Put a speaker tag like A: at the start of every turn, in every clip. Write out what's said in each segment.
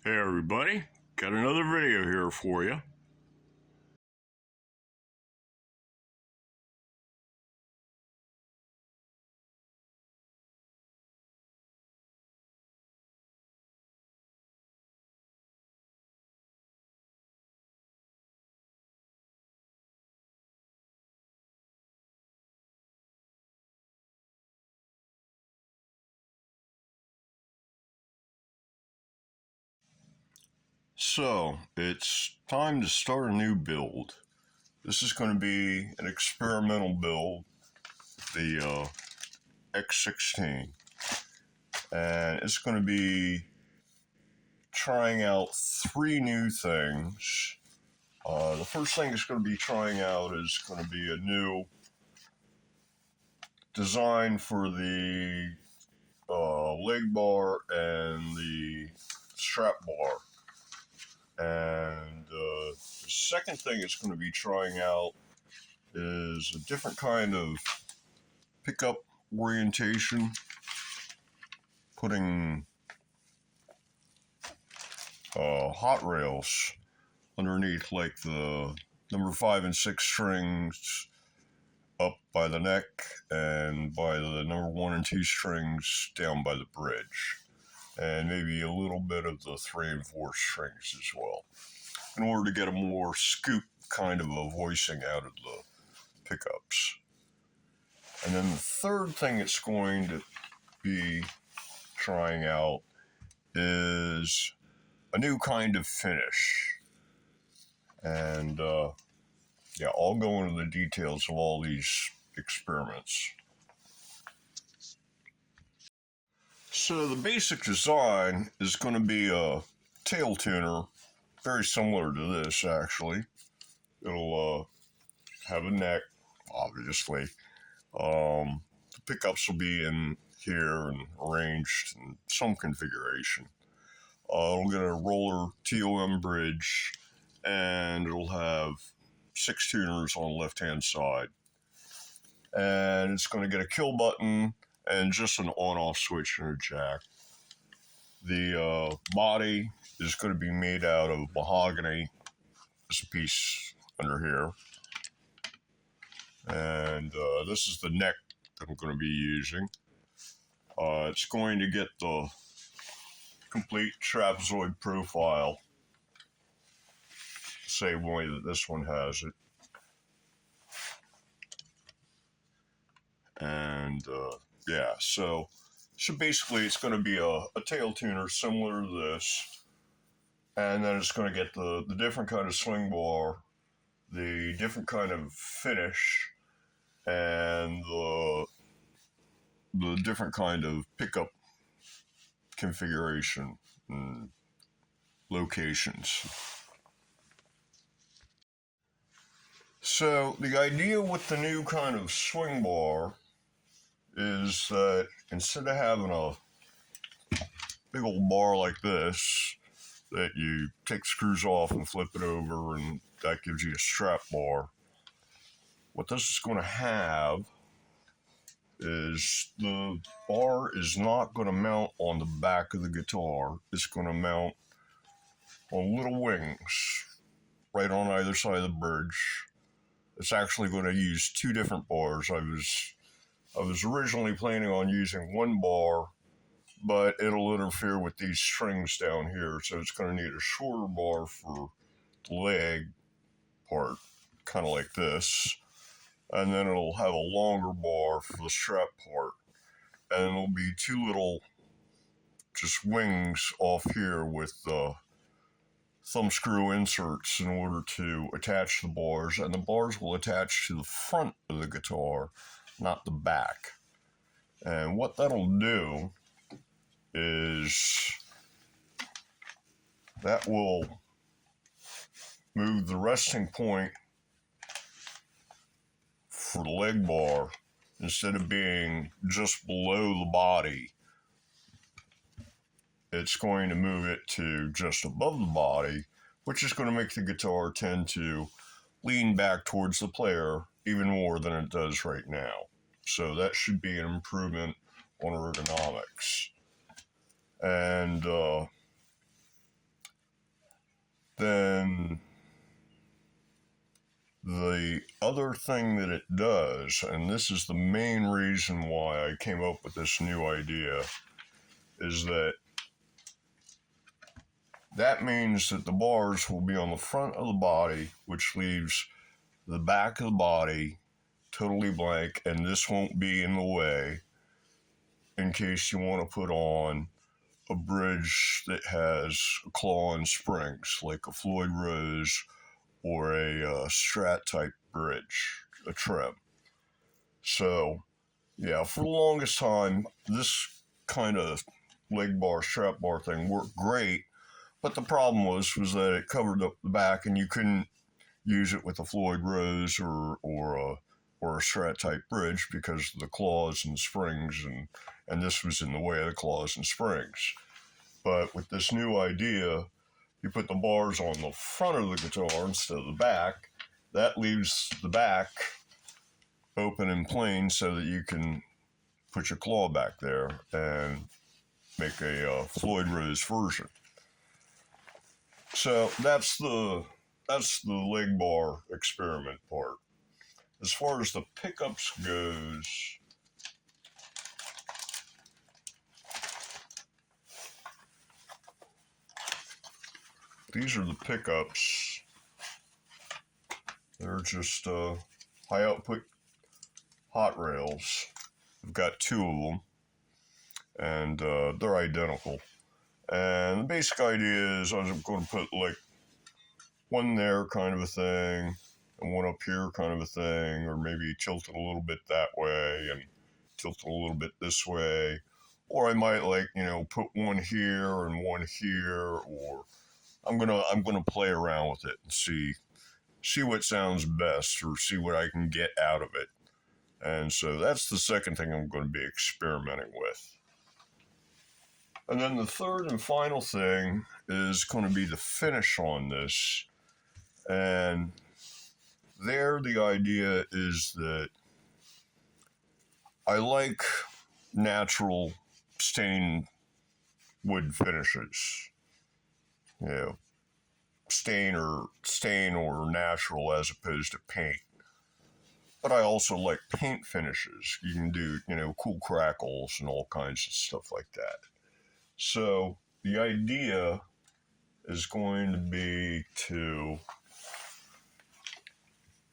A: Hey everybody, got another video here for you. So, it's time to start a new build. This is going to be an experimental build, the X-16. And it's going to be trying out three new things. The first thing it's going to be trying out is going to be a new design for the leg bar and the strap bar. And the second thing it's going to be trying out is a different kind of pickup orientation, putting hot rails underneath, like the number 5 and 6 strings up by the neck and by the number 1 and 2 strings down by the bridge, and maybe a little bit of the 3 and 4 strings as well, in order to get a more scoop kind of a voicing out of the pickups. And then the third thing it's going to be trying out is a new kind of finish. And I'll go into the details of all these experiments. So the basic design is going to be a tail tuner, very similar to this actually. It'll have a neck, obviously. The pickups will be in here and arranged in some configuration. It'll get a roller TOM bridge, and it'll have 6 tuners on the left-hand side. And it's going to get a kill button and just an on-off switch and a jack. The body is going to be made out of mahogany. There's a piece under here. And this is the neck that I'm going to be using. It's going to get the complete trapezoid profile, the same way that this one has it. And so basically it's going to be a tail tuner similar to this, and then it's going to get the different kind of swing bar, the different kind of finish, and the different kind of pickup configuration and locations. So the idea with the new kind of swing bar is that instead of having a big old bar like this that you take screws off and flip it over and that gives you a strap bar, what this is going to have is the bar is not going to mount on the back of the guitar. It's going to mount on little wings right on either side of the bridge. It's actually going to use two different bars. I was originally planning on using one bar, but it'll interfere with these strings down here, so it's going to need a shorter bar for the leg part, kind of like this, and then it'll have a longer bar for the strap part, and it'll be two little just wings off here with thumb screw inserts in order to attach the bars, and the bars will attach to the front of the guitar, not the back. And what that'll do is that will move the resting point for the leg bar, instead of being just below the body, it's going to move it to just above the body, which is going to make the guitar tend to lean back towards the player even more than it does right now. So that should be an improvement on ergonomics. And then the other thing that it does, and this is the main reason why I came up with this new idea, is that means that the bars will be on the front of the body, which leaves the back of the body totally blank, and this won't be in the way in case you want to put on a bridge that has a claw and springs, like a Floyd Rose or a Strat type bridge, a trem. So, yeah, for the longest time, this kind of leg bar, strap bar thing worked great, but the problem was that it covered up the back, and you couldn't use it with a Floyd Rose or a Strat type bridge because of the claws and springs, and this was in the way of the claws and springs. But with this new idea, you put the bars on the front of the guitar instead of the back. That leaves the back open and plain so that you can put your claw back there and make a Floyd Rose version. So that's the leg bar experiment part. As far as the pickups goes, these are the pickups. They're just high output hot rails. I've got two of them, and they're identical. And the basic idea is I'm going to put like one there kind of a thing, and one up here kind of a thing, or maybe tilt it a little bit that way and tilt it a little bit this way. Or I might put one here and one here, or I'm gonna play around with it and see what sounds best, or see what I can get out of it. And so that's the second thing I'm going to be experimenting with. And then the third and final thing is going to be the finish on this. And there the idea is that I like natural stained wood finishes. You know, stain or natural as opposed to paint. But I also like paint finishes. You can do, cool crackles and all kinds of stuff like that. So the idea is going to be to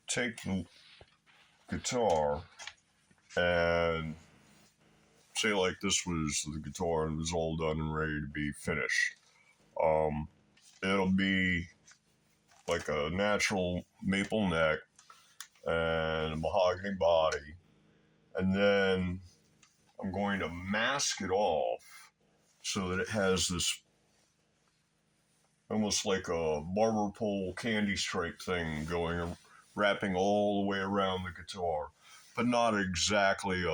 A: take the guitar and say like this was the guitar and it was all done and ready to be finished. It'll be like a natural maple neck and a mahogany body, and then I'm going to mask it off so that it has this almost like a barber pole candy stripe thing going, wrapping all the way around the guitar, but not exactly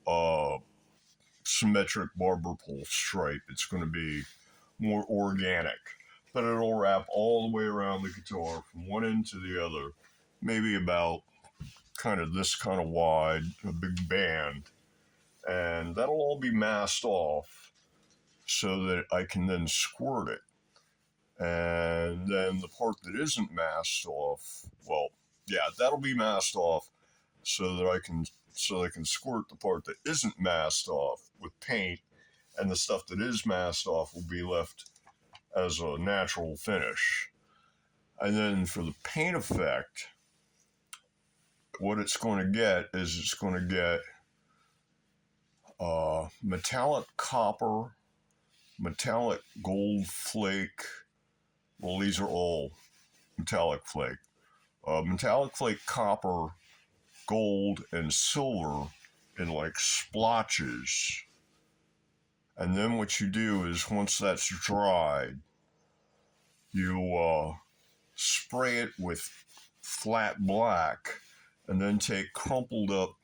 A: a symmetric barber pole stripe. It's going to be more organic, but it'll wrap all the way around the guitar from one end to the other, maybe about kind of this kind of wide, a big band, and that'll all be masked off so that I can then squirt it. And then the part that isn't masked off, well, yeah, that'll be masked off so that I can squirt the part that isn't masked off with paint, and the stuff that is masked off will be left as a natural finish. And then for the paint effect, what it's going to get is it's going to get metallic copper, metallic gold flake. Well, these are all metallic flake. Metallic flake copper, gold, and silver in like splotches. And then what you do is once that's dried, you spray it with flat black, and then take crumpled up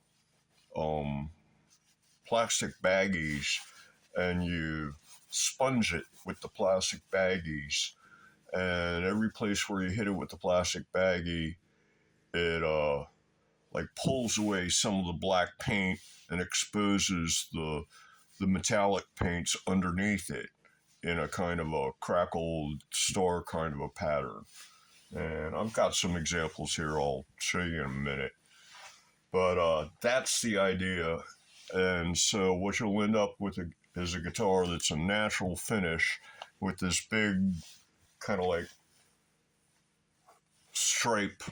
A: plastic baggies and you sponge it with the plastic baggies. And every place where you hit it with the plastic baggie, it like pulls away some of the black paint and exposes the metallic paints underneath it. in a kind of a crackled star kind of a pattern. And I've got some examples here I'll show you in a minute. But that's the idea. And so what you'll end up with is a guitar that's a natural finish with this big kind of like stripe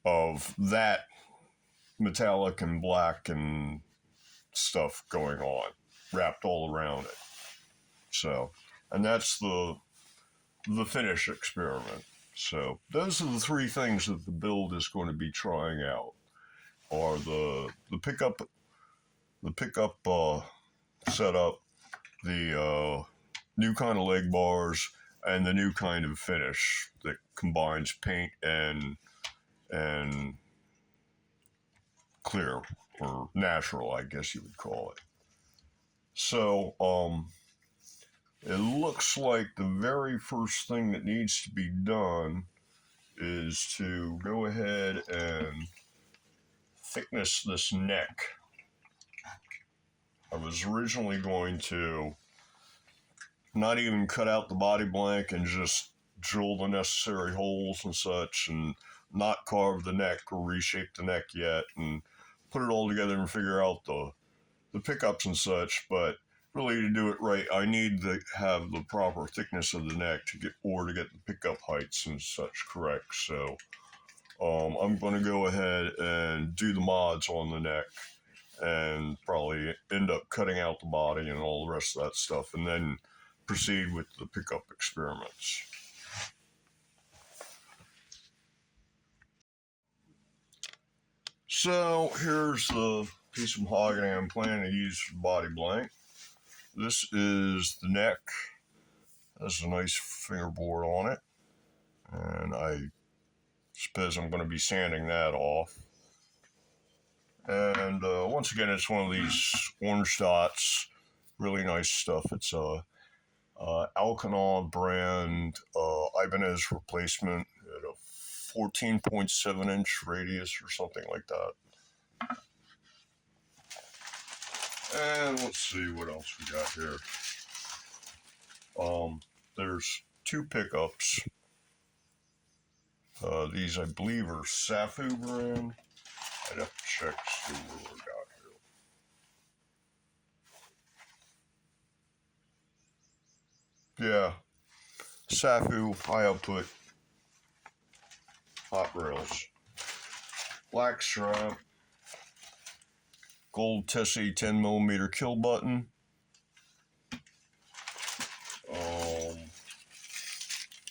A: of that metallic and black and stuff going on, wrapped all around it. So, and that's the finish experiment. So those are the three things that the build is going to be trying out: are the pickup setup, the new kind of leg bars, and the new kind of finish that combines paint and clear, or natural, I guess you would call it. So it looks like the very first thing that needs to be done is to go ahead and thickness this neck. I was originally going to not even cut out the body blank and just drill the necessary holes and such, and not carve the neck or reshape the neck yet, and put it all together and figure out the pickups and such. But really, to do it right, I need to have the proper thickness of the neck to get the pickup heights and such correct. So I'm going to go ahead and do the mods on the neck, and probably end up cutting out the body and all the rest of that stuff, and then proceed with the pickup experiments. So here's the piece of mahogany I'm planning to use for the body blank. This is the neck. Has a nice fingerboard on it, and I suppose I'm going to be sanding that off. And once again, it's one of these orange dots, really nice stuff. It's a Alcanal brand Ibanez replacement at a 14.7-inch radius or something like that. And let's see what else we got here. There's two pickups. These, I believe, are Safu brand. I'd have to check to see what we got here. Yeah, Safu high output hot rails. Black strap. Gold Tessie 10mm kill button.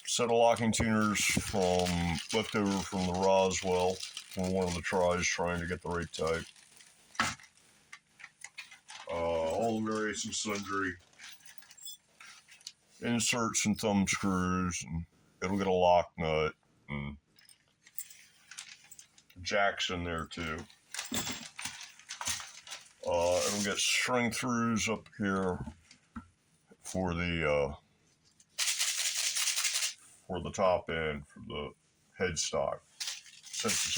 A: Set of locking tuners left over from the Roswell from one of the tries trying to get the right type. All the various and sundry inserts and thumb screws, and it'll get a lock nut and jacks in there too. It'll get string throughs up here for the top end, for the headstock. Since it's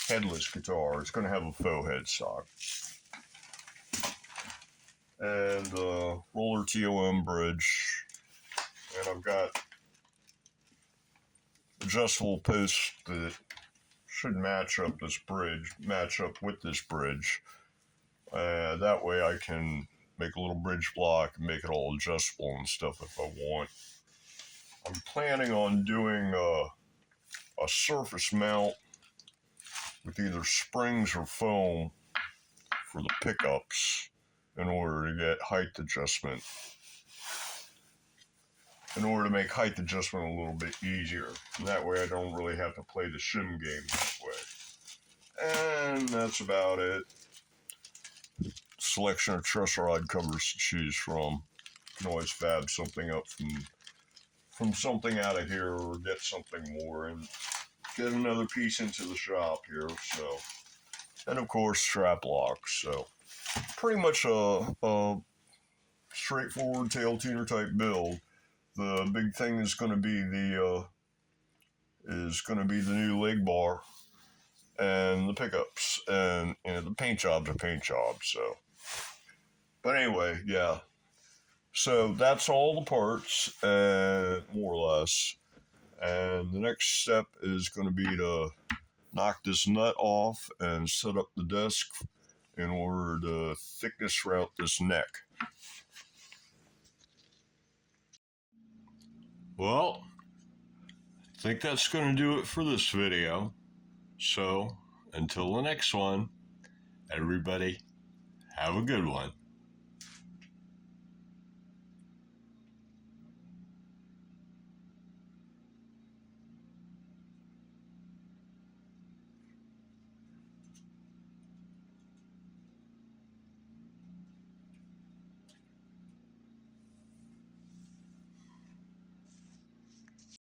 A: a headless guitar, it's going to have a faux headstock. And roller TOM bridge. And I've got adjustable posts that should match up with this bridge. That way I can make a little bridge block and make it all adjustable and stuff if I want. I'm planning on doing a surface mount with either springs or foam for the pickups in order to get height adjustment. In order to make height adjustment a little bit easier. And that way I don't really have to play the shim game this way. And that's about it. Selection of truss rod covers to choose from. You can always fab something up from something out of here, or get something more and get another piece into the shop here. So, and of course strap locks. So pretty much a straightforward tail tuner type build. The big thing is going to be the new leg bar and the pickups, and the paint job's a paint job. So, but anyway, yeah. So that's all the parts, more or less. And the next step is going to be to knock this nut off and set up the desk in order to thickness route this neck. Well, I think that's going to do it for this video. So, until the next one, everybody, have a good one.